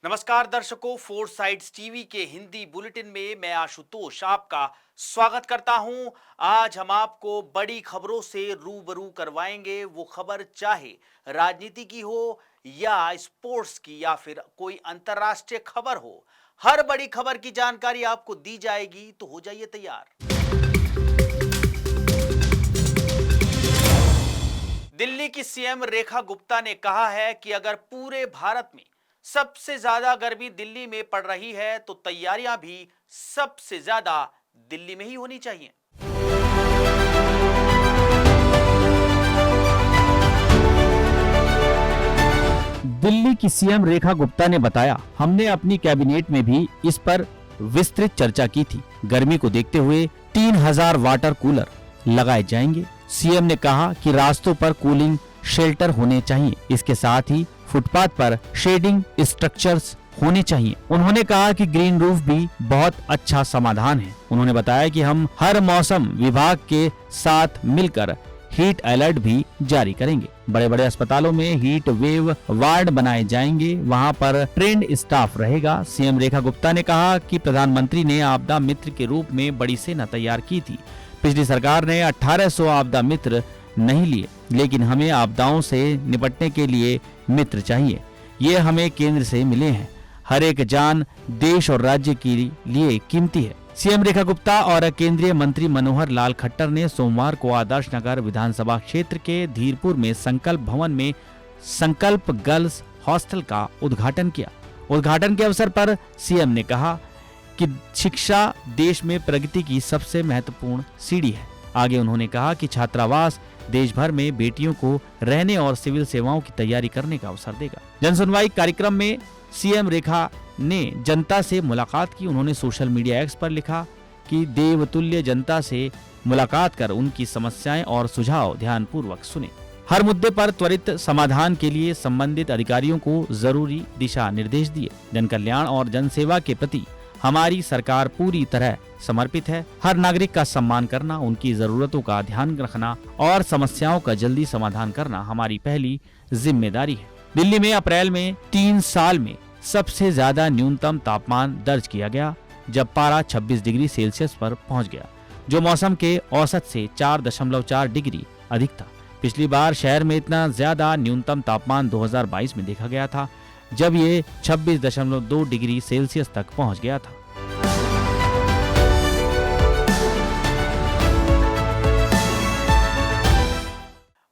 नमस्कार दर्शकों, four sides TV के हिंदी बुलेटिन में मैं आशुतोष आपका स्वागत करता हूं। आज हम आपको बड़ी खबरों से रूबरू करवाएंगे। वो खबर चाहे राजनीति की हो या स्पोर्ट्स की या फिर कोई अंतर्राष्ट्रीय खबर हो, हर बड़ी खबर की जानकारी आपको दी जाएगी। तो हो जाइए तैयार। दिल्ली की सीएम रेखा गुप्ता ने कहा है कि अगर पूरे भारत में सबसे ज्यादा गर्मी दिल्ली में पड़ रही है तो तैयारियां भी सबसे ज्यादा दिल्ली में ही होनी चाहिए। दिल्ली की सीएम रेखा गुप्ता ने बताया, हमने अपनी कैबिनेट में भी इस पर विस्तृत चर्चा की थी। गर्मी को देखते हुए 3000 वाटर कूलर लगाए जाएंगे। सीएम ने कहा कि रास्तों पर कूलिंग शेल्टर होने चाहिए। इसके साथ ही फुटपाथ पर शेडिंग स्ट्रक्चर्स होने चाहिए। उन्होंने कहा कि ग्रीन रूफ भी बहुत अच्छा समाधान है। उन्होंने बताया कि हम हर मौसम विभाग के साथ मिलकर हीट अलर्ट भी जारी करेंगे। बड़े बड़े अस्पतालों में हीट वेव वार्ड बनाए जाएंगे, वहां पर ट्रेंड स्टाफ रहेगा। सीएम रेखा गुप्ता ने कहा कि प्रधानमंत्री ने आपदा मित्र के रूप में बड़ी सेना तैयार की थी। पिछली सरकार ने 1800 आपदा मित्र नहीं लिए, लेकिन हमें आपदाओं से निपटने के लिए मित्र चाहिए। ये हमें केंद्र से मिले हैं। हर एक जान देश और राज्य के लिए कीमती है। सीएम रेखा गुप्ता और केंद्रीय मंत्री मनोहर लाल खट्टर ने सोमवार को आदर्श नगर विधानसभा क्षेत्र के धीरपुर में संकल्प भवन में संकल्प गर्ल्स हॉस्टल का उद्घाटन किया। उद्घाटन के अवसर पर सीएम ने कहा कि शिक्षा देश में प्रगति की सबसे महत्वपूर्ण सीढ़ी है। आगे उन्होंने कहा कि छात्रावास देश भर में बेटियों को रहने और सिविल सेवाओं की तैयारी करने का अवसर देगा। जनसुनवाई कार्यक्रम में सीएम रेखा ने जनता से मुलाकात की। उन्होंने सोशल मीडिया एक्स पर लिखा कि देवतुल्य जनता से मुलाकात कर उनकी समस्याएं और सुझाव ध्यानपूर्वक सुने। हर मुद्दे पर त्वरित समाधान के लिए संबंधित अधिकारियों को जरूरी दिशा निर्देश दिए। जन कल्याण और जनसेवा के प्रति हमारी सरकार पूरी तरह समर्पित है। हर नागरिक का सम्मान करना, उनकी जरूरतों का ध्यान रखना और समस्याओं का जल्दी समाधान करना हमारी पहली जिम्मेदारी है। दिल्ली में अप्रैल में 3 साल में सबसे ज्यादा न्यूनतम तापमान दर्ज किया गया, जब पारा 26 डिग्री सेल्सियस पर पहुंच गया, जो मौसम के औसत से 4.4 डिग्री अधिक था। पिछली बार शहर में इतना ज्यादा न्यूनतम तापमान 2022 में देखा गया था, जब ये 26.2 डिग्री सेल्सियस तक पहुंच गया था।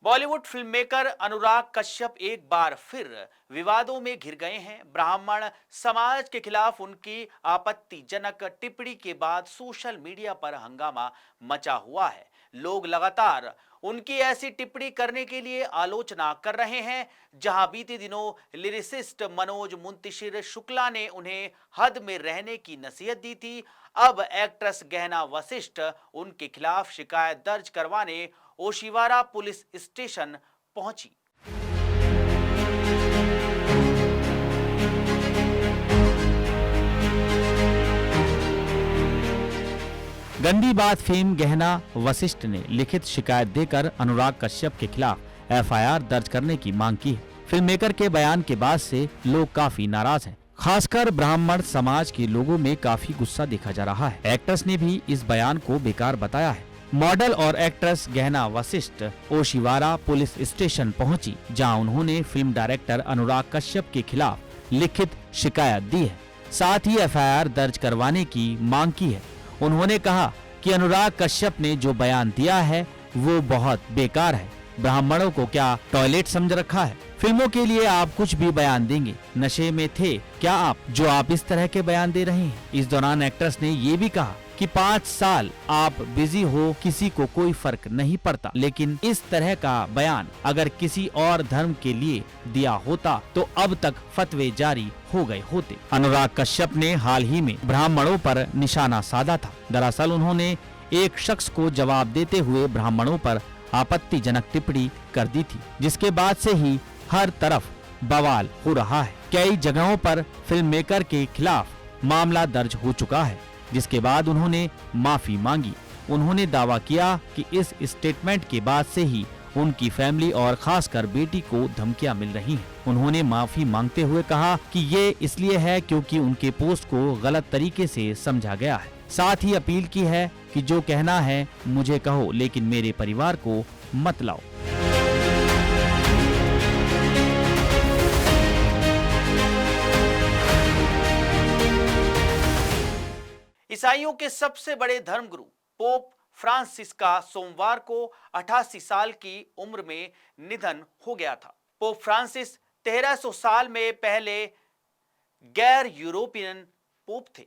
बॉलीवुड फिल्ममेकर अनुराग कश्यप एक बार फिर विवादों में घिर गए हैं। ब्राह्मण समाज के खिलाफ उनकी आपत्तिजनक टिप्पणी के बाद सोशल मीडिया पर हंगामा मचा हुआ है। लोग लगातार उनकी ऐसी टिप्पणी करने के लिए आलोचना कर रहे हैं। जहां बीते दिनों लिरिसिस्ट मनोज मुंतशिर शुक्ला ने उन्हें हद में रहने की नसीहत दी थी, अब एक्ट्रेस गहना वशिष्ठ उनके खिलाफ शिकायत दर्ज करवाने ओशिवारा पुलिस स्टेशन पहुंची। गंदी बात फेम गहना वशिष्ठ ने लिखित शिकायत देकर अनुराग कश्यप के खिलाफ एफआईआर दर्ज करने की मांग की है। फिल्ममेकर के बयान के बाद से लोग काफी नाराज हैं। खासकर ब्राह्मण समाज के लोगों में काफी गुस्सा देखा जा रहा है। एक्ट्रेस ने भी इस बयान को बेकार बताया है। मॉडल और एक्ट्रेस गहना वशिष्ठ ओशिवारा पुलिस स्टेशन पहुंची, जहां उन्होंने फिल्म डायरेक्टर अनुराग कश्यप के खिलाफ लिखित शिकायत दी है। साथ ही एफआईआर दर्ज करवाने की मांग की है। उन्होंने कहा कि अनुराग कश्यप ने जो बयान दिया है वो बहुत बेकार है। ब्राह्मणों को क्या टॉयलेट समझ रखा है? फिल्मों के लिए आप कुछ भी बयान देंगे। नशे में थे क्या आप जो आप इस तरह के बयान दे रहे हैं? इस दौरान एक्ट्रेस ने ये भी कहा कि 5 साल आप बिजी हो, किसी को कोई फर्क नहीं पड़ता, लेकिन इस तरह का बयान अगर किसी और धर्म के लिए दिया होता तो अब तक फतवे जारी हो गए होते। अनुराग कश्यप ने हाल ही में ब्राह्मणों पर निशाना साधा था। दरअसल उन्होंने एक शख्स को जवाब देते हुए ब्राह्मणों पर आपत्तिजनक टिप्पणी कर दी थी, जिसके बाद से ही हर तरफ बवाल हो रहा है। कई जगहों पर फिल्ममेकर के खिलाफ मामला दर्ज हो चुका है, जिसके बाद उन्होंने माफी मांगी। उन्होंने दावा किया कि इस स्टेटमेंट के बाद से ही उनकी फैमिली और खासकर बेटी को धमकियां मिल रही हैं। उन्होंने माफी मांगते हुए कहा कि ये इसलिए है क्योंकि उनके पोस्ट को गलत तरीके से समझा गया है। साथ ही अपील की है कि जो कहना है मुझे कहो, लेकिन मेरे परिवार को मत लाओ। ईसाइयों के सबसे बड़े धर्मगुरु पोप फ्रांसिस का सोमवार को 88 साल की उम्र में निधन हो गया था। पोप फ्रांसिस 1300 साल में पहले गैर यूरोपियन पोप थे।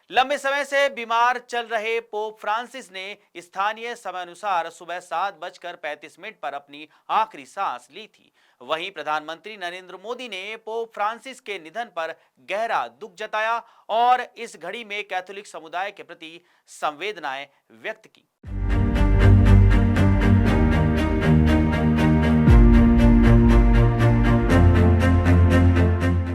लंबे समय से बीमार चल रहे पोप फ्रांसिस ने स्थानीय समय अनुसार सुबह 7:35 पर अपनी आखिरी सांस ली थी। वहीं प्रधानमंत्री नरेंद्र मोदी ने पोप फ्रांसिस के निधन पर गहरा दुख जताया और इस घड़ी में कैथोलिक समुदाय के प्रति संवेदनाएं व्यक्त की।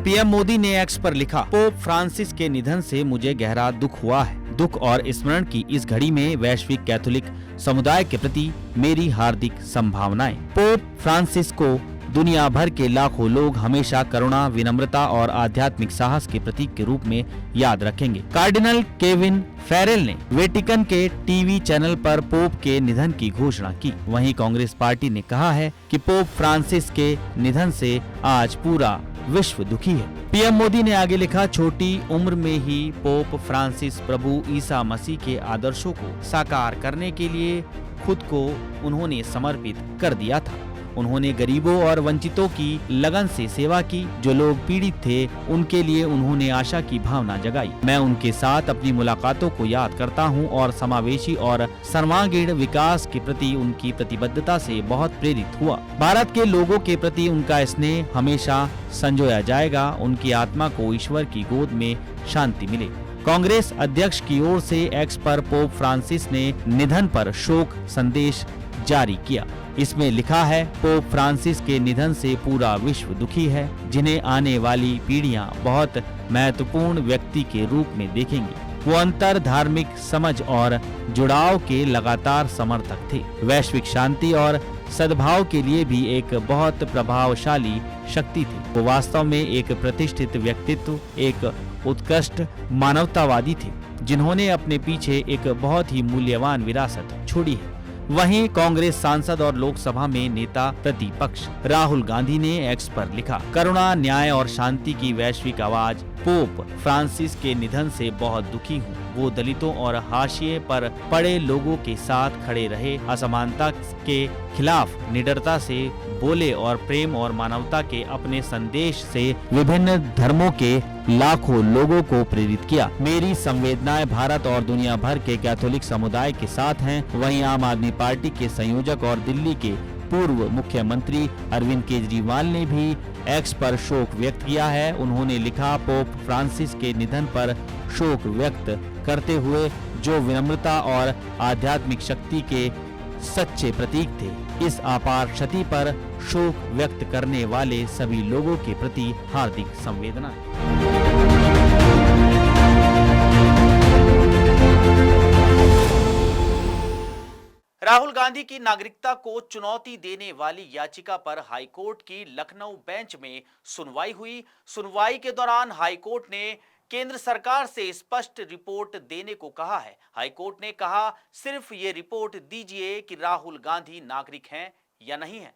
पीएम मोदी ने एक्स पर लिखा, पोप फ्रांसिस के निधन से मुझे गहरा दुख हुआ है। दुख और स्मरण की इस घड़ी में वैश्विक कैथोलिक समुदाय के प्रति मेरी हार्दिक संभावनाएं। पोप फ्रांसिस को दुनिया भर के लाखों लोग हमेशा करुणा, विनम्रता और आध्यात्मिक साहस के प्रतीक के रूप में याद रखेंगे। कार्डिनल केविन फेरेल ने वेटिकन के टीवी चैनल पर पोप के निधन की घोषणा की। वहीं कांग्रेस पार्टी ने कहा है कि पोप फ्रांसिस के निधन से आज पूरा विश्व दुखी है। पीएम मोदी ने आगे लिखा, छोटी उम्र में ही पोप फ्रांसिस प्रभु ईसा मसीह के आदर्शों को साकार करने के लिए खुद को उन्होंने समर्पित कर दिया था। उन्होंने गरीबों और वंचितों की लगन से सेवा की। जो लोग पीड़ित थे उनके लिए उन्होंने आशा की भावना जगाई। मैं उनके साथ अपनी मुलाकातों को याद करता हूं और समावेशी और सर्वांगीण विकास के प्रति उनकी प्रतिबद्धता से बहुत प्रेरित हुआ। भारत के लोगों के प्रति उनका स्नेह हमेशा संजोया जाएगा। उनकी आत्मा को ईश्वर की गोद में शांति मिले। कांग्रेस अध्यक्ष की ओर से एक्स पर पोप फ्रांसिस ने निधन पर शोक संदेश जारी किया। इसमें लिखा है, पोप फ्रांसिस के निधन से पूरा विश्व दुखी है, जिन्हें आने वाली पीढ़ियां बहुत महत्वपूर्ण व्यक्ति के रूप में देखेंगी। वो अंतर धार्मिक समझ और जुड़ाव के लगातार समर्थक थे। वैश्विक शांति और सद्भाव के लिए भी एक बहुत प्रभावशाली शक्ति थे। वो वास्तव में एक प्रतिष्ठित व्यक्तित्व, एक उत्कृष्ट मानवतावादी थे, जिन्होंने अपने पीछे एक बहुत ही मूल्यवान विरासत छोड़ी है। वहीं कांग्रेस सांसद और लोकसभा में नेता प्रतिपक्ष राहुल गांधी ने एक्स पर लिखा, करुणा, न्याय और शांति की वैश्विक आवाज। पोप फ्रांसिस के निधन से बहुत दुखी हूँ। वो दलितों और हाशिए पर पड़े लोगों के साथ खड़े रहे, असमानता के खिलाफ निडरता से बोले और प्रेम और मानवता के अपने संदेश से विभिन्न धर्मों के लाखों लोगों को प्रेरित किया। मेरी संवेदनाएं भारत और दुनिया भर के कैथोलिक समुदाय के साथ हैं। वहीं आम आदमी पार्टी के संयोजक और दिल्ली के पूर्व मुख्यमंत्री अरविंद केजरीवाल ने भी एक्स पर शोक व्यक्त किया है। उन्होंने लिखा, पोप फ्रांसिस के निधन पर शोक व्यक्त करते हुए जो विनम्रता और आध्यात्मिक शक्ति के सच्चे प्रतीक थे, इस अपार क्षति पर शोक व्यक्त करने वाले सभी लोगों के प्रति हार्दिक संवेदना। राहुल गांधी की नागरिकता को चुनौती देने वाली याचिका पर हाईकोर्ट की लखनऊ बेंच में सुनवाई हुई। सुनवाई के दौरान हाईकोर्ट ने केंद्र सरकार से स्पष्ट रिपोर्ट देने को कहा है। हाईकोर्ट ने कहा, सिर्फ ये रिपोर्ट दीजिए कि राहुल गांधी नागरिक हैं या नहीं हैं।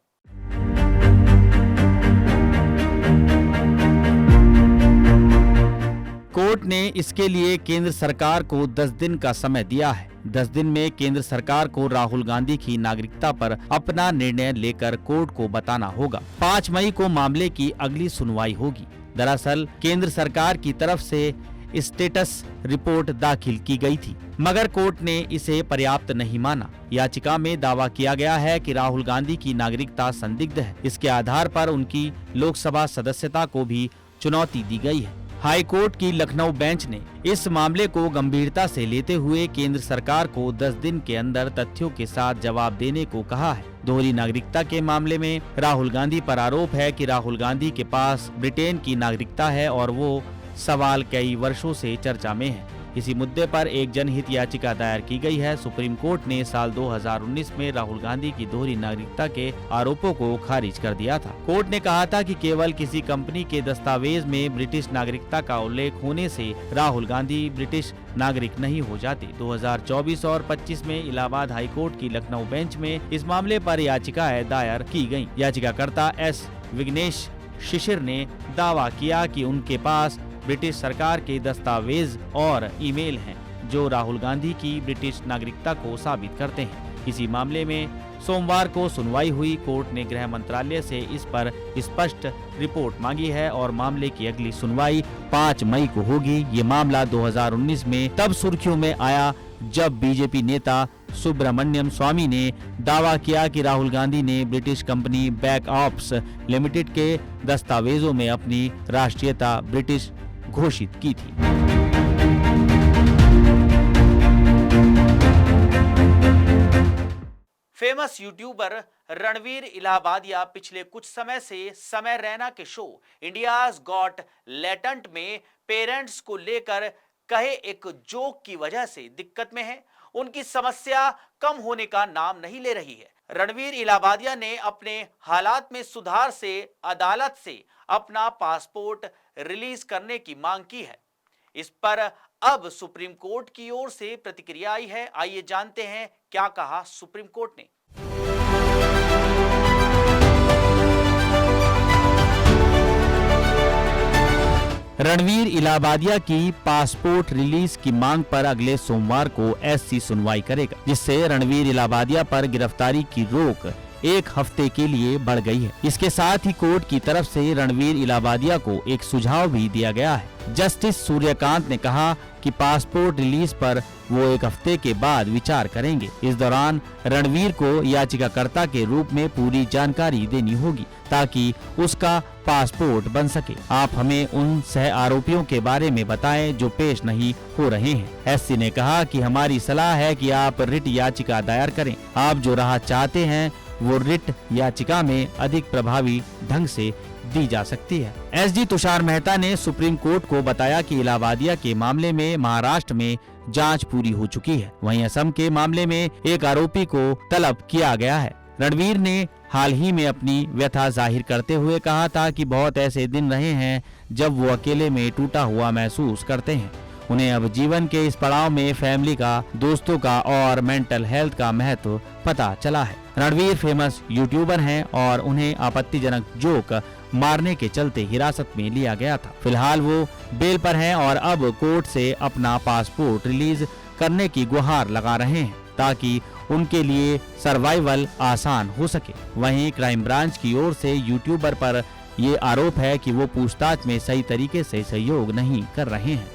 कोर्ट ने इसके लिए केंद्र सरकार को 10 दिन का समय दिया है। 10 दिन में केंद्र सरकार को राहुल गांधी की नागरिकता पर अपना निर्णय लेकर कोर्ट को बताना होगा। 5 मई को मामले की अगली सुनवाई होगी। दरअसल केंद्र सरकार की तरफ से स्टेटस रिपोर्ट दाखिल की गई थी, मगर कोर्ट ने इसे पर्याप्त नहीं माना। याचिका में दावा किया गया है कि राहुल गांधी की नागरिकता संदिग्ध है। इसके आधार पर उनकी लोकसभा सदस्यता को भी चुनौती दी गई है। हाई कोर्ट की लखनऊ बेंच ने इस मामले को गंभीरता से लेते हुए केंद्र सरकार को 10 दिन के अंदर तथ्यों के साथ जवाब देने को कहा है। दोहरी नागरिकता के मामले में राहुल गांधी पर आरोप है कि राहुल गांधी के पास ब्रिटेन की नागरिकता है और वो सवाल कई वर्षों से चर्चा में है। इसी मुद्दे पर एक जनहित याचिका दायर की गई है। सुप्रीम कोर्ट ने साल 2019 में राहुल गांधी की दोहरी नागरिकता के आरोपों को खारिज कर दिया था। कोर्ट ने कहा था कि केवल किसी कंपनी के दस्तावेज में ब्रिटिश नागरिकता का उल्लेख होने से राहुल गांधी ब्रिटिश नागरिक नहीं हो जाते। 2024 और 25 में इलाहाबाद हाई कोर्ट की लखनऊ बेंच में इस मामले पर याचिकाएं दायर की गयी। याचिकाकर्ता एस विघ्नेश शिशिर ने दावा किया कि उनके पास ब्रिटिश सरकार के दस्तावेज और ईमेल हैं जो राहुल गांधी की ब्रिटिश नागरिकता को साबित करते हैं। इसी मामले में सोमवार को सुनवाई हुई। कोर्ट ने गृह मंत्रालय से इस पर स्पष्ट रिपोर्ट मांगी है और मामले की अगली सुनवाई 5 मई को होगी। ये मामला 2019 में तब सुर्खियों में आया जब बीजेपी नेता सुब्रमण्यम स्वामी ने दावा किया कि राहुल गांधी ने British company back ops limited के दस्तावेजों में अपनी राष्ट्रीयता ब्रिटिश घोषित की थी। फेमस यूट्यूबर रणवीर इलाहाबादिया पिछले कुछ समय से समय रैना के शो इंडियाज गॉट टैलेंट में पेरेंट्स को लेकर कहे एक जोक की वजह से दिक्कत में है। उनकी समस्या कम होने का नाम नहीं ले रही है। रणवीर इलाहाबादिया ने अपने हालात में सुधार से अदालत से अपना पासपोर्ट रिलीज करने की मांग की है। इस पर अब सुप्रीम कोर्ट की ओर से प्रतिक्रिया आई है। आइए जानते हैं क्या कहा सुप्रीम कोर्ट ने। रणवीर इलाहाबादिया की पासपोर्ट रिलीज की मांग पर अगले सोमवार को एससी सुनवाई करेगा, जिससे रणवीर इलाहाबादिया पर गिरफ्तारी की रोक 1 हफ्ते के लिए बढ़ गई है। इसके साथ ही कोर्ट की तरफ से रणवीर इलाहाबादिया को एक सुझाव भी दिया गया है। जस्टिस सूर्यकांत ने कहा कि पासपोर्ट रिलीज पर वो 1 हफ्ते के बाद विचार करेंगे। इस दौरान रणवीर को याचिकाकर्ता के रूप में पूरी जानकारी देनी होगी ताकि उसका पासपोर्ट बन सके। आप हमें उन सह आरोपियों के बारे में बताएं जो पेश नहीं हो रहे हैं। एससी ने कहा कि हमारी सलाह है कि आप रिट याचिका दायर करें। आप जो राहत चाहते हैं वो रिट याचिका में अधिक प्रभावी ढंग से दी जा सकती है। एसजी तुषार मेहता ने सुप्रीम कोर्ट को बताया कि इलाहाबादिया के मामले में महाराष्ट्र में जांच पूरी हो चुकी है। वहीं असम के मामले में एक आरोपी को तलब किया गया है। रणवीर ने हाल ही में अपनी व्यथा जाहिर करते हुए कहा था कि बहुत ऐसे दिन रहे हैं जब वो अकेले में टूटा हुआ महसूस करते हैं। उन्हें अब जीवन के इस पड़ाव में फैमिली का, दोस्तों का और मेंटल हेल्थ का महत्व पता चला है। रणवीर फेमस यूट्यूबर हैं और उन्हें आपत्तिजनक जोक मारने के चलते हिरासत में लिया गया था। फिलहाल वो बेल पर हैं और अब कोर्ट से अपना पासपोर्ट रिलीज करने की गुहार लगा रहे हैं ताकि उनके लिए सर्वाइवल आसान हो सके। वहीं क्राइम ब्रांच की ओर से यूट्यूबर पर ये आरोप है कि वो पूछताछ में सही तरीके से सहयोग नहीं कर रहे हैं।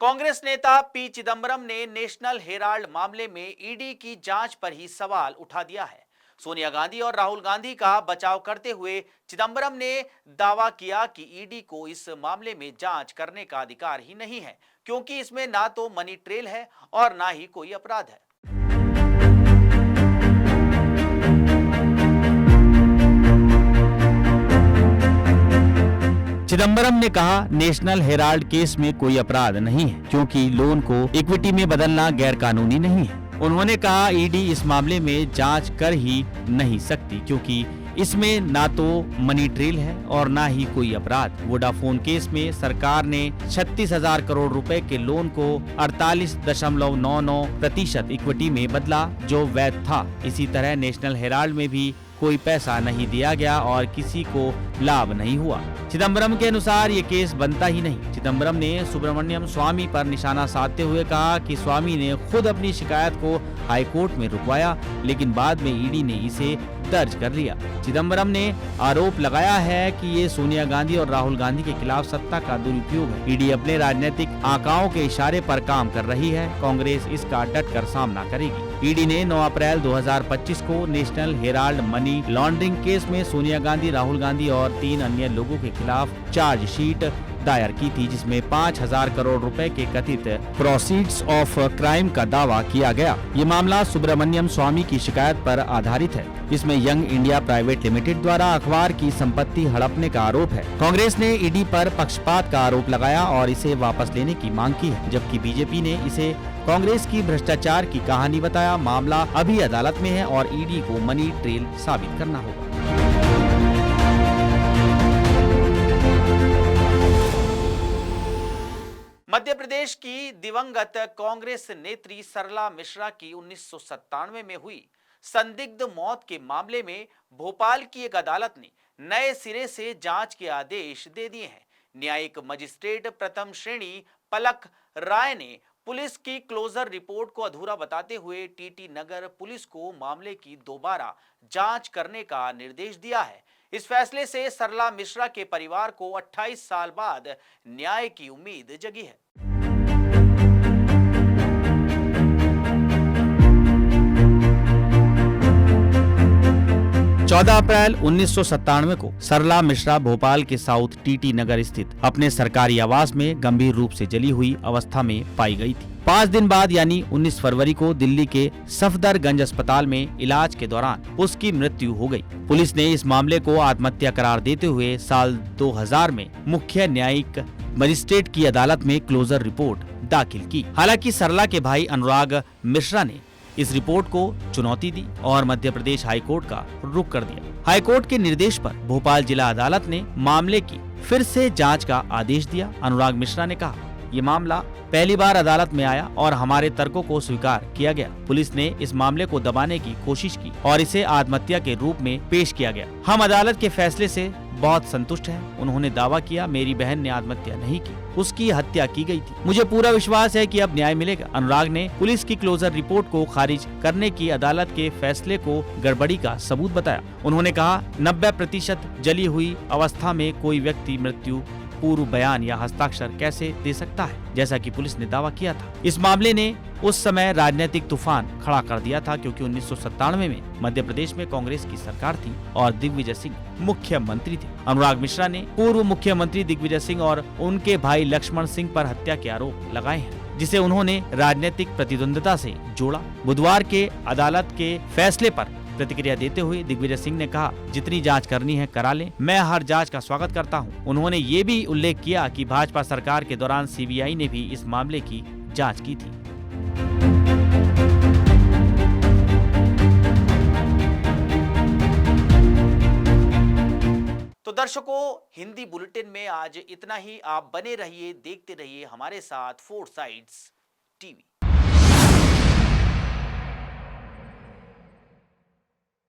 कांग्रेस नेता पी चिदंबरम ने नेशनल हेराल्ड मामले में ईडी की जांच पर ही सवाल उठा दिया है। सोनिया गांधी और राहुल गांधी का बचाव करते हुए चिदंबरम ने दावा किया कि ईडी को इस मामले में जांच करने का अधिकार ही नहीं है, क्योंकि इसमें ना तो मनी ट्रेल है और ना ही कोई अपराध है। चिदंबरम ने कहा, नेशनल हेराल्ड केस में कोई अपराध नहीं है क्योंकि लोन को इक्विटी में बदलना गैर कानूनी नहीं है। उन्होंने कहा ईडी इस मामले में जांच कर ही नहीं सकती क्योंकि इसमें ना तो मनी ट्रेल है और ना ही कोई अपराध। वोडाफोन केस में सरकार ने 36,000 करोड़ रुपए के लोन को 48.99% इक्विटी में बदला जो वैध था। इसी तरह नेशनल हेराल्ड में भी कोई पैसा नहीं दिया गया और किसी को लाभ नहीं हुआ। चिदंबरम के अनुसार ये केस बनता ही नहीं। चिदंबरम ने सुब्रमण्यम स्वामी पर निशाना साधते हुए कहा कि स्वामी ने खुद अपनी शिकायत को हाई कोर्ट में रुकवाया, लेकिन बाद में ईडी ने इसे दर्ज कर लिया। चिदंबरम ने आरोप लगाया है कि ये सोनिया गांधी और राहुल गांधी के खिलाफ सत्ता का दुरुपयोग है। ईडी अपने राजनीतिक आकाओं के इशारे पर काम कर रही है। कांग्रेस इसका डटकर सामना करेगी। ईडी ने 9 अप्रैल 2025 को national Herald money laundering case में सोनिया गांधी, राहुल गांधी और 3 अन्य लोगों के खिलाफ चार्जशीट दायर की थी, जिसमें 5,000 करोड़ रुपए के कथित प्रोसीड्स ऑफ क्राइम का दावा किया गया। ये मामला सुब्रमण्यम स्वामी की शिकायत पर आधारित है। इसमें यंग इंडिया प्राइवेट लिमिटेड द्वारा अखबार की संपत्ति हड़पने का आरोप है। कांग्रेस ने ईडी पर पक्षपात का आरोप लगाया और इसे वापस लेने की मांग की है, जबकि बीजेपी ने इसे कांग्रेस की भ्रष्टाचार की कहानी बताया। मामला अभी अदालत में है और ईडी को मनी ट्रेल साबित करना होगा। मध्य प्रदेश की दिवंगत कांग्रेस नेत्री सरला मिश्रा की 1997 में हुई संदिग्ध मौत के मामले में भोपाल की एक अदालत ने नए सिरे से जांच के आदेश दे दिए हैं। न्यायिक मजिस्ट्रेट प्रथम श्रेणी पलक राय ने पुलिस की क्लोजर रिपोर्ट को अधूरा बताते हुए टीटी नगर पुलिस को मामले की दोबारा जांच करने का निर्देश दिया है। इस फैसले से सरला मिश्रा के परिवार को 28 साल बाद न्याय की उम्मीद जगी है। चौदह अप्रैल 1997 को सरला मिश्रा भोपाल के साउथ टीटी नगर स्थित अपने सरकारी आवास में गंभीर रूप से जली हुई अवस्था में पाई गई थी। 5 दिन बाद यानी 19 फरवरी को दिल्ली के सफदरगंज अस्पताल में इलाज के दौरान उसकी मृत्यु हो गई। पुलिस ने इस मामले को आत्महत्या करार देते हुए साल 2000 में मुख्य न्यायिक मजिस्ट्रेट की अदालत में क्लोजर रिपोर्ट दाखिल की। हालांकि सरला के भाई अनुराग मिश्रा ने इस रिपोर्ट को चुनौती दी और मध्य प्रदेश हाईकोर्ट का रुख कर दिया। हाईकोर्ट के निर्देश पर भोपाल जिला अदालत ने मामले की फिर से जांच का आदेश दिया। अनुराग मिश्रा ने कहा, ये मामला पहली बार अदालत में आया और हमारे तर्कों को स्वीकार किया गया। पुलिस ने इस मामले को दबाने की कोशिश की और इसे आत्महत्या के रूप में पेश किया गया। हम अदालत के फैसले से बहुत संतुष्ट हैं। उन्होंने दावा किया, मेरी बहन ने आत्महत्या नहीं की, उसकी हत्या की गई थी। मुझे पूरा विश्वास है कि अब न्याय मिलेगा। अनुराग ने पुलिस की क्लोजर रिपोर्ट को खारिज करने की अदालत के फैसले को गड़बड़ी का सबूत बताया। उन्होंने कहा, 90% जली हुई अवस्था में कोई व्यक्ति मृत्यु पूर्व बयान या हस्ताक्षर कैसे दे सकता है, जैसा कि पुलिस ने दावा किया था। इस मामले ने उस समय राजनीतिक तूफान खड़ा कर दिया था, क्योंकि 1997 में मध्य प्रदेश में कांग्रेस की सरकार थी और दिग्विजय सिंह मुख्यमंत्री थे। अनुराग मिश्रा ने पूर्व मुख्यमंत्री दिग्विजय सिंह और उनके भाई लक्ष्मण सिंह पर हत्या के आरोप लगाए हैं, जिसे उन्होंने राजनीतिक प्रतिद्वंद्विता से जोड़ा। बुधवार के अदालत के फैसले पर प्रतिक्रिया देते हुए दिग्विजय सिंह ने कहा, जितनी जांच करनी है करा लें, मैं हर जांच का स्वागत करता हूं। उन्होंने ये भी उल्लेख किया कि भाजपा सरकार के दौरान सीबीआई ने भी इस मामले की जांच की थी। तो दर्शकों, हिंदी बुलेटिन में आज इतना ही। आप बने रहिए, देखते रहिए हमारे साथ 4 साइड्स टीवी।